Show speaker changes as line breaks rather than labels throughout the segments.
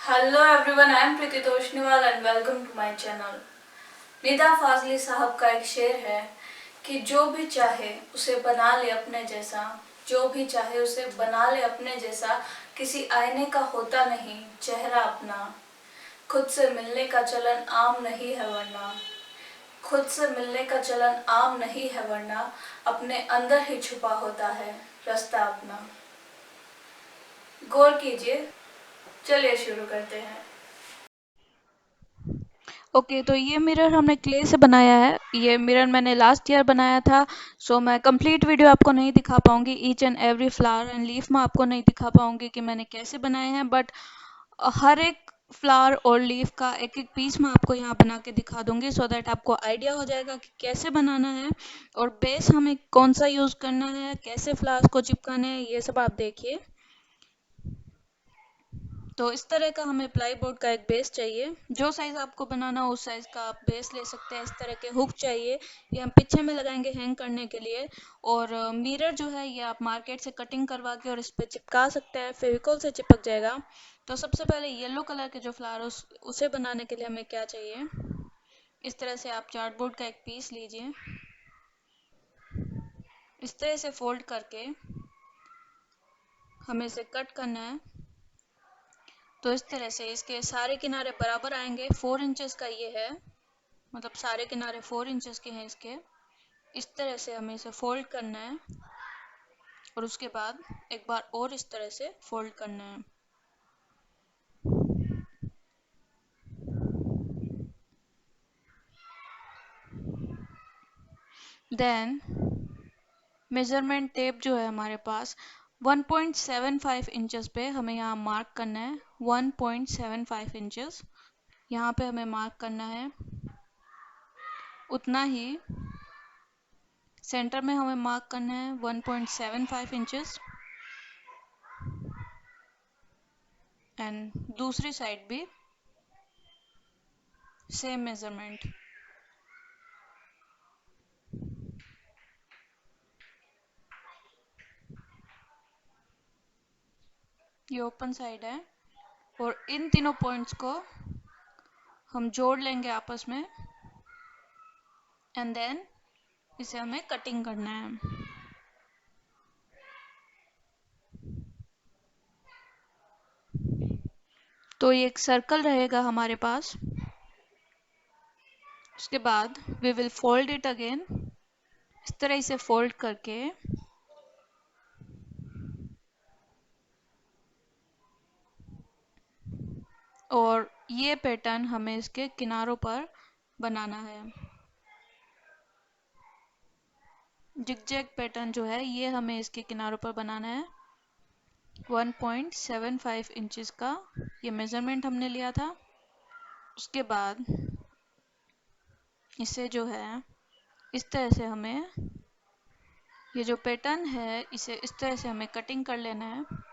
Hello everyone, I am Preeti Toshniwal and welcome to my channel. Nida Fazli साहब का एक शेर है कि जो भी चाहे उसे बना ले अपने जैसा, जो भी चाहे उसे बना ले अपने जैसा, किसी आईने का होता नहीं चेहरा अपना। खुद से मिलने का चलन आम नहीं है वरना, खुद से मिलने का चलन आम नहीं है वरना, अपने अंदर ही छुपा होता है रास्ता अपना। गौर कीजिए। चलिए शुरू करते हैं।
ओके तो ये मिरर हमने क्ले से बनाया है। ये मिरर मैंने लास्ट ईयर बनाया था। सो मैं कंप्लीट वीडियो आपको नहीं दिखा पाऊंगी, each and every flower and leaf में आपको नहीं दिखा पाऊंगी कि मैंने कैसे बनाए हैं, बट हर एक फ्लावर और लीफ का एक एक पीस मैं आपको यहाँ बना के दिखा दूंगी, सो दैट आपको आइडिया हो जाएगा कि कैसे बनाना है और बेस हमें कौन सा यूज़ करना है, कैसे फ्लावर्स को चिपकाने हैं, ये सब आप देखिए। तो इस तरह का हमें प्लाई बोर्ड का एक बेस चाहिए। जो साइज़ आपको बनाना हो उस साइज़ का आप बेस ले सकते हैं। इस तरह के हुक चाहिए, ये हम पीछे में लगाएंगे हैंग करने के लिए। और मिरर जो है ये आप मार्केट से कटिंग करवा के और इस पर चिपका सकते हैं, फेविकॉल से चिपक जाएगा। तो सबसे पहले येलो कलर के जो फ्लावर उसे बनाने के लिए हमें क्या चाहिए, इस तरह से आप चार्टबोर्ड का एक पीस लीजिए, इस तरह से फोल्ड करके हमें इसे कट करना है। तो इस तरह से इसके सारे किनारे बराबर आएंगे। 4 इंचेस का ये है, मतलब सारे किनारे 4 इंचेस के हैं इसके। इस तरह से हमें इसे फोल्ड करना है और उसके बाद एक बार और इस तरह से फोल्ड करना है। देन मेजरमेंट टेप जो है हमारे पास 1.75 इंचेस पे हमें यहाँ मार्क करना है। 1.75 इंचेस यहाँ पे हमें मार्क करना है। उतना ही सेंटर में हमें मार्क करना है 1.75 इंचेस, एंड दूसरी साइड भी सेम मेजरमेंट। ये ओपन साइड है और इन तीनों पॉइंट्स को हम जोड़ लेंगे आपस में, एंड देन इसे हमें कटिंग करना है। तो ये एक सर्कल रहेगा हमारे पास। उसके बाद we will fold it again, इस तरह इसे फोल्ड करके और ये पैटर्न हमें इसके किनारों पर बनाना है। जिगजैग पैटर्न जो है ये हमें इसके किनारों पर बनाना है। 1.75 इंचेस का ये मेजरमेंट हमने लिया था। उसके बाद इसे जो है इस तरह से हमें, ये जो पैटर्न है इसे इस तरह से हमें कटिंग कर लेना है।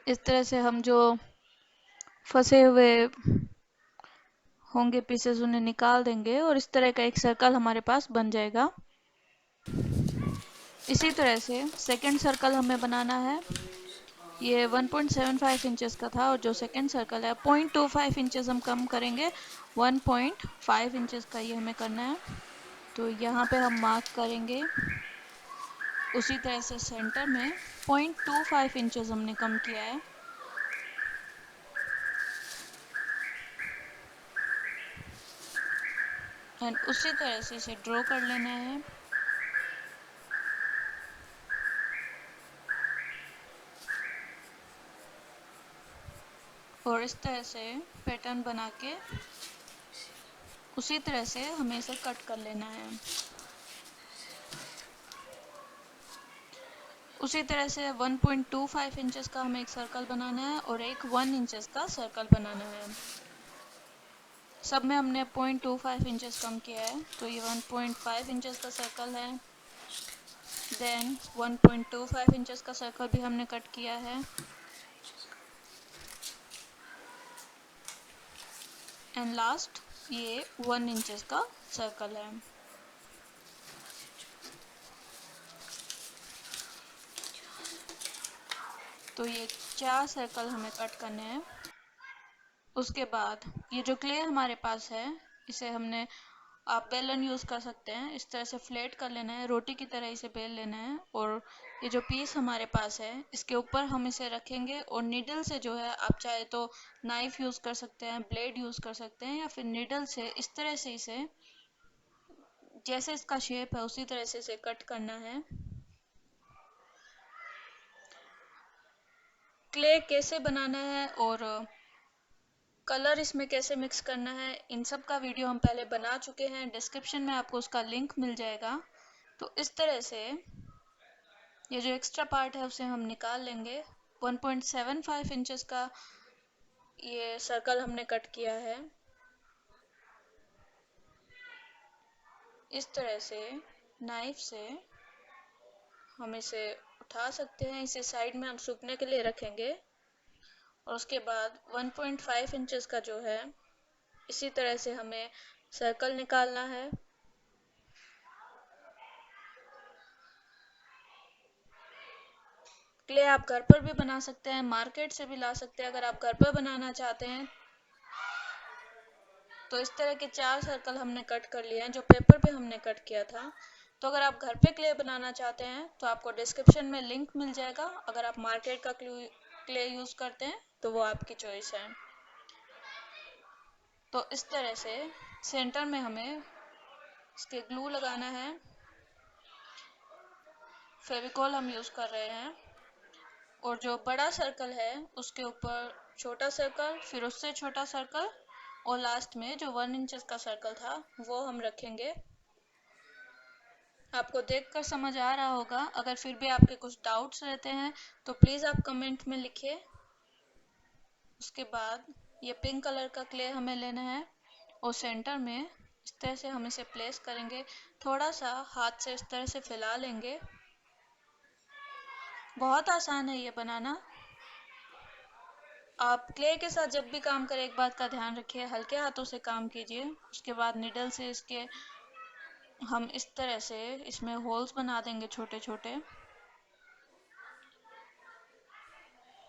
इस तरह से हम जो फंसे हुए होंगे पीसेस उन्हें निकाल देंगे और इस तरह का एक सर्कल हमारे पास बन जाएगा। इसी तरह से सेकंड सर्कल हमें बनाना है। ये 1.75 इंचेस का था और जो सेकंड सर्कल है 0.25 इंचेस हम कम करेंगे, 1.5 इंचेस का ये हमें करना है। तो यहाँ पे हम मार्क करेंगे। उसी तरह से सेंटर में 0.25 इंचेस हमने कम किया है। एंड उसी तरह से इसे ड्रॉ कर लेना है। और इस तरह से पैटर्न बना के उसी तरह से हमें इसे कट कर लेना है। उसी तरह से 1.25 इंचेस का हमें एक सर्कल बनाना है और एक 1 इंचेस का सर्कल बनाना है। सब में हमने 0.25 इंचेस कम किया है, तो ये 1.5 इंचेस का सर्कल है। देन 1.25 इंचेस का सर्कल भी हमने कट किया है एंड लास्ट ये 1 इंचेस का सर्कल है। तो ये 4 सर्कल हमें कट करने हैं। उसके बाद ये जो क्ले हमारे पास है, इसे हमने आप बेलन यूज़ कर सकते हैं। इस तरह से फ्लैट कर लेना है, रोटी की तरह इसे बेल लेना है और ये जो पीस हमारे पास है इसके ऊपर हम इसे रखेंगे और नीडल से जो है आप चाहे तो नाइफ यूज़ कर सकते हैं, ब्लेड यूज़ कर सकते हैं या फिर नीडल से इस तरह से इसे जैसे इसका शेप है उसी तरह से इसे कट करना है। क्ले कैसे बनाना है और कलर इसमें कैसे मिक्स करना है, इन सब का वीडियो हम पहले बना चुके हैं, डिस्क्रिप्शन में आपको उसका लिंक मिल जाएगा। तो इस तरह से ये जो एक्स्ट्रा पार्ट है उसे हम निकाल लेंगे। 1.75 इंचेस का ये सर्कल हमने कट किया है। इस तरह से नाइफ से हम इसे उठा सकते हैं, इसे साइड में हम सूखने के लिए रखेंगे और उसके बाद 1.5 इंचेस का जो है इसी तरह से हमें सर्कल निकालना है। क्ले आप घर पर भी बना सकते हैं, मार्केट से भी ला सकते हैं। अगर आप घर पर बनाना चाहते हैं तो इस तरह के 4 सर्कल हमने कट कर लिए हैं जो पेपर पे हमने कट किया था। तो अगर आप घर पे क्ले बनाना चाहते हैं तो आपको डिस्क्रिप्शन में लिंक मिल जाएगा। अगर आप मार्केट का क्ले यूज़ करते हैं तो वो आपकी चॉइस है। तो इस तरह से सेंटर में हमें इसके ग्लू लगाना है। फेविकॉल हम यूज़ कर रहे हैं और जो बड़ा सर्कल है उसके ऊपर छोटा सर्कल, फिर उससे छोटा सर्कल और लास्ट में जो 1 इंचेस का सर्कल था वो हम रखेंगे। आपको देखकर समझ आ रहा होगा। अगर फिर भी आपके कुछ डाउट्स रहते हैं तो प्लीज़ आप कमेंट में लिखिए। उसके बाद ये पिंक कलर का क्ले हमें लेना है और सेंटर में इस तरह से हम इसे प्लेस करेंगे। थोड़ा सा हाथ से इस तरह से फैला लेंगे। बहुत आसान है ये बनाना। आप क्ले के साथ जब भी काम करें एक बात का ध्यान रखिए, हल्के हाथों से काम कीजिए। उसके बाद निडल से इसके हम इस तरह से इसमें होल्स बना देंगे छोटे छोटे।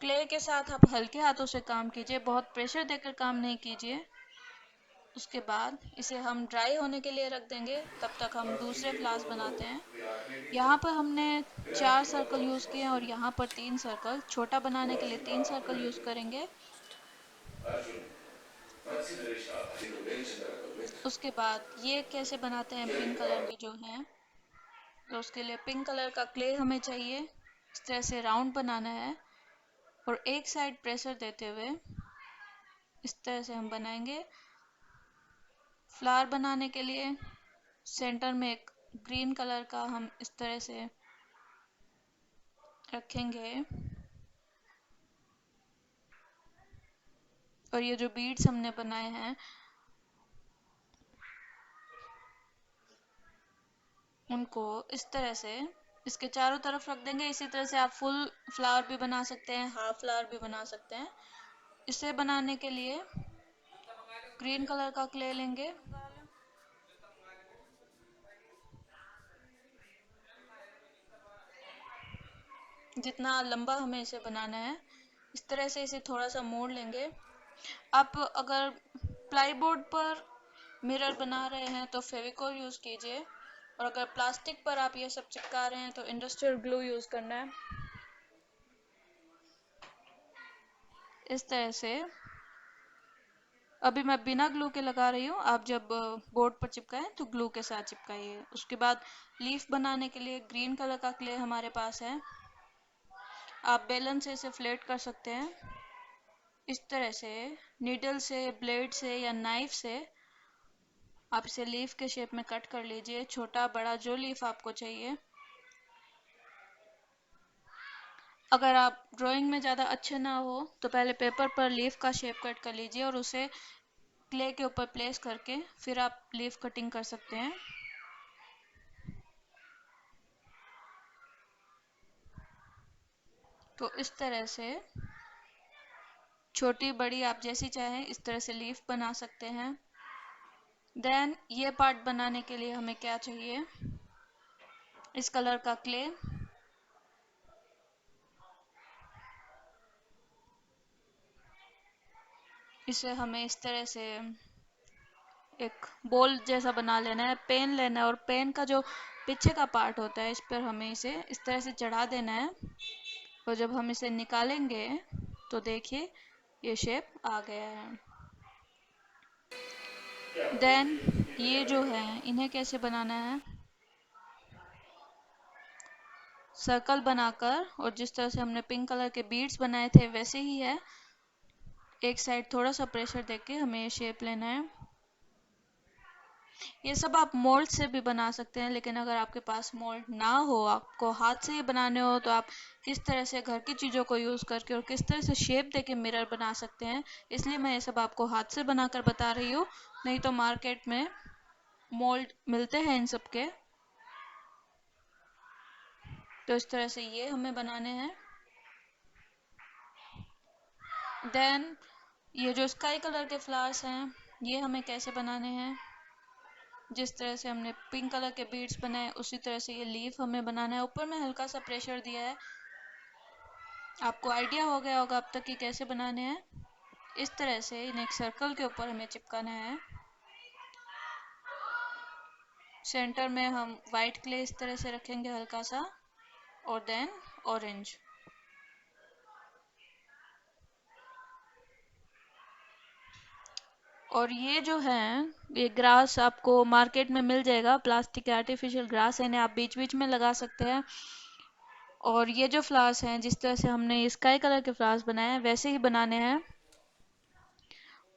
क्ले के साथ आप हल्के हाथों से काम कीजिए, बहुत प्रेशर देकर काम नहीं कीजिए। उसके बाद इसे हम ड्राई होने के लिए रख देंगे, तब तक हम दूसरे फ्लावर्स बनाते हैं। यहाँ पर हमने 4 सर्कल यूज़ किए हैं और यहाँ पर 3 सर्कल। छोटा बनाने के लिए 3 सर्कल यूज़ करेंगे। उसके बाद ये कैसे बनाते हैं पिंक कलर की जो है, तो उसके लिए पिंक कलर का क्ले हमें चाहिए। इस तरह से राउंड बनाना है और एक साइड प्रेशर देते हुए इस तरह से हम बनाएंगे। फ्लावर बनाने के लिए सेंटर में एक ग्रीन कलर का हम इस तरह से रखेंगे और ये जो बीड्स हमने बनाए हैं उनको इस तरह से इसके चारों तरफ रख देंगे। इसी तरह से आप फुल फ्लावर भी बना सकते हैं, हाफ फ्लावर भी बना सकते हैं। इसे बनाने के लिए ग्रीन कलर का क्ले लेंगे। जितना लंबा हमें इसे बनाना है इस तरह से इसे थोड़ा सा मोड़ लेंगे। आप अगर प्लाईबोर्ड पर मिरर बना रहे हैं तो फेविकोल यूज़ कीजिए और अगर प्लास्टिक पर आप ये सब चिपका रहे हैं तो इंडस्ट्रियल ग्लू यूज़ करना है। इस तरह से अभी मैं बिना ग्लू के लगा रही हूँ, आप जब बोर्ड पर चिपकाएं तो ग्लू के साथ चिपकाइए। उसके बाद लीफ बनाने के लिए ग्रीन कलर का क्ले हमारे पास है। आप बेलन से इसे फ्लैट कर सकते हैं। इस तरह से नीडल से, ब्लेड से या नाइफ से आप इसे लीफ के शेप में कट कर लीजिए, छोटा बड़ा जो लीफ आपको चाहिए। अगर आप ड्राइंग में ज़्यादा अच्छे ना हो तो पहले पेपर पर लीफ का शेप कट कर लीजिए और उसे क्ले के ऊपर प्लेस करके फिर आप लीफ कटिंग कर सकते हैं। तो इस तरह से छोटी बड़ी आप जैसी चाहें इस तरह से लीफ बना सकते हैं। देन ये पार्ट बनाने के लिए हमें क्या चाहिए, इस कलर का क्ले। इसे हमें इस तरह से एक बॉल जैसा बना लेना है, पेन लेना है और पेन का जो पीछे का पार्ट होता है इस पर हमें इसे इस तरह से चढ़ा देना है। और जब हम इसे निकालेंगे तो देखिए ये शेप आ गया है। देन ये जो है इन्हें कैसे बनाना है, सर्कल बनाकर और जिस तरह से हमने पिंक कलर के बीड्स बनाए थे वैसे ही है। एक साइड थोड़ा सा प्रेशर देके हमें ये शेप लेना है। ये सब आप मोल्ड से भी बना सकते हैं, लेकिन अगर आपके पास मोल्ड ना हो, आपको हाथ से ही बनाने हो, तो आप किस तरह से घर की चीज़ों को यूज़ करके और किस तरह से शेप देके मिरर बना सकते हैं, इसलिए मैं ये सब आपको हाथ से बनाकर बता रही हूँ। नहीं तो मार्केट में मोल्ड मिलते हैं इन सब के। तो इस तरह से ये हमें बनाने हैं। देन ये जो स्काई कलर के फ्लावर्स हैं ये हमें कैसे बनाने हैं, जिस तरह से हमने पिंक कलर के बीड्स बनाए उसी तरह से ये लीफ हमें बनाना है। ऊपर में हल्का सा प्रेशर दिया है, आपको आइडिया हो गया होगा अब तक कि कैसे बनाने हैं। इस तरह से इन्हें एक सर्कल के ऊपर हमें चिपकाना है। सेंटर में हम वाइट क्ले इस तरह से रखेंगे हल्का सा, और देन ऑरेंज। और ये जो है ये ग्रास आपको मार्केट में मिल जाएगा, प्लास्टिक के आर्टिफिशियल ग्रास है, इन्हें आप बीच बीच में लगा सकते हैं। और ये जो फ्लावर्स हैं जिस तरह से हमने स्काई कलर के फ्लावर्स बनाए हैं वैसे ही बनाने हैं।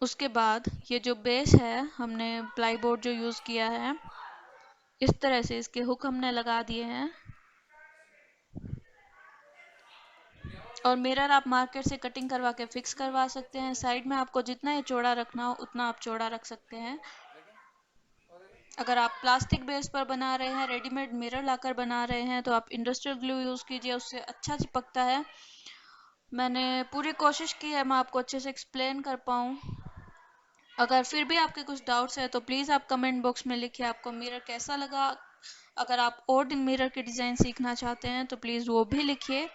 उसके बाद ये जो बेस है हमने प्लाईबोर्ड जो यूज़ किया है इस तरह से इसके हुक हमने लगा दिए हैं। और मिरर आप मार्केट से कटिंग करवा के फिक्स करवा सकते हैं। साइड में आपको जितना ये चौड़ा रखना हो उतना आप चौड़ा रख सकते हैं। अगर आप प्लास्टिक बेस पर बना रहे हैं, रेडीमेड मिरर लाकर बना रहे हैं, तो आप इंडस्ट्रियल ग्लू यूज़ कीजिए, उससे अच्छा चिपकता है। मैंने पूरी कोशिश की है मैं आपको अच्छे से एक्सप्लेन कर पाऊँ। अगर फिर भी आपके कुछ डाउट्स है तो प्लीज़ आप कमेंट बॉक्स में लिखिए आपको मिरर कैसा लगा। अगर आप और मिरर के डिज़ाइन सीखना चाहते हैं तो प्लीज़ वो भी लिखिए।